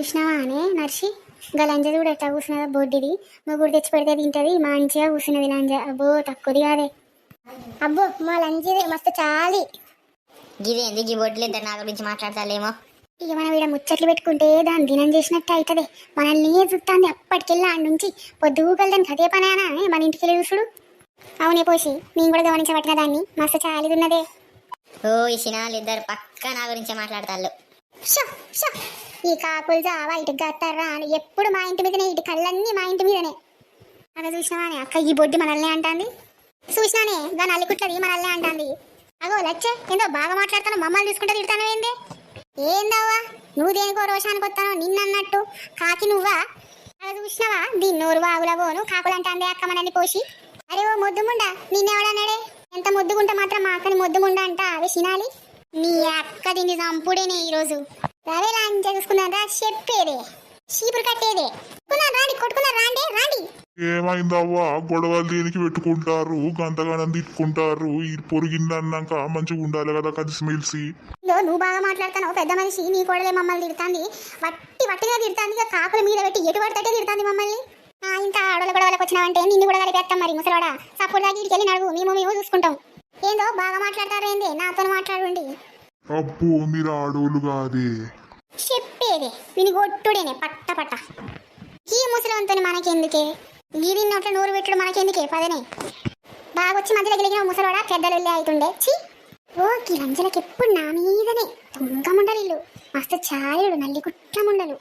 చూసినావా అనే నర్సి గా లంజ చూడు ఎట్లా కూర్చున్నదా బొడ్డిది ముగ్గురు తెచ్చి పెడితే తింటది మంచిగా కూర్చున్నది లంజ. అబ్బో తక్కువది కాదే. అబ్బో మా లంజదే మస్తు చాలి. గిదేంది గీ బొడ్లు ఇద్దరు నా గురించి మాట్లాడతాలేమో. ఇక మనం ఇక్కడ ముచ్చట్లు పెట్టుకుంటే దాన్ని దినం చేసినట్టు అవుతుంది. మనల్ని చూస్తాంది అప్పటికెళ్ళి ఆడి నుంచి పొద్దుగల దానికి అదే పనేనా మన ఇంటికి వెళ్ళి చూసుడు. అవునే పోసి నేను కూడా గమనించబట్టిన దాన్ని మస్తు చాలిది ఉన్నదే. ఓ ఈ సినాలు ఇద్దరు పక్క నా గురించే మాట్లాడతాళ్ళు. ఈ కాకులు జావా ఇటు గత్తారా అని ఎప్పుడు మా ఇంటి మీదనే, ఇటు కళ్ళన్నీ మా ఇంటి మీదనే. అక్కడ చూసినావానే అక్క ఈ బొడ్డి మనల్నే అంటాంది. చూసినానే దాని అల్లికుట్లది మనల్నే అంటాంది. అగో లచ్చే ఏందో బాగా మాట్లాడతాను మమ్మల్ని చూసుకుంటే తిడతాను ఏందే. ఏందవ్వా నువ్వు దేనికో రోషానికి వస్తాను నిన్నన్నట్టు కాకి నువ్వా. అక్కడ చూసినావా దీన్ని నోరు వాగులవోను కాకులు అంటాందే అక్క మనల్ని పోసి. అరే ఓ మొద్దుముండా నిన్నెవడన్నాడే. ఎంత ముద్దుగుంటే మాత్రం మా అక్కని ముద్దుముండా అంట అవి సినాలి. నీ అక్క దీన్ని చంపుడేనే ఈరోజు. రవే లాంటి చూసుకున్నారా చెప్పేదే చీపురు కట్టేదే. రాండి కొట్టుకున్నారు రాండి రాండి. ఏమైందవ్వా గొడవలు దేనికి పెట్టుకుంటారు గంతగానం తిట్టుకుంటారు. ఈ పొరిగిందన్నాక మంచిగా ఉండాలి కదా కలిసిమెలిసి. నువ్వు బాగా మాట్లాడతావు పెద్ద మనిషి. నీ కోడలే మమ్మల్ని తిడుతుంది వట్టిగా తిడుతుంది. ఇక కాకుల మీద పెట్టి ఎటు పడితే తిడుతుంది మమ్మల్ని. ఇంత ఆడల గొడవలకు వచ్చినావంటే నిన్ను కూడా కలిపేస్తాం మరి ముసలాడా. సపోర్ట్ దాకా ఇటుకెళ్ళి నడువు మేము చూసుకుంటాం. ఏందో బాగా మాట్లాడతారు ఏంది నాతో మాట్లాడండి. అబ్బో మీరు ఆడోళ్ళు కాదే చెప్పేదే విని కొట్టుడేనే పట్ట పట్ట. ఈ ముసలితో మనకెందుకే గిరి నోట్ల నోరు పెట్టుడు మనకెందుకే పదనే. బాగా వచ్చి మధ్యలో గెలిగిన ముసలివాడ పెద్దలు వెళ్ళి అవుతుండే. చి ఓ ఈ లంజలకి ఎప్పుడు నా మీదనే దొంగ ముండలు ఇల్లు మస్తు చాయుడు నల్లి కుట్ల ముండలు.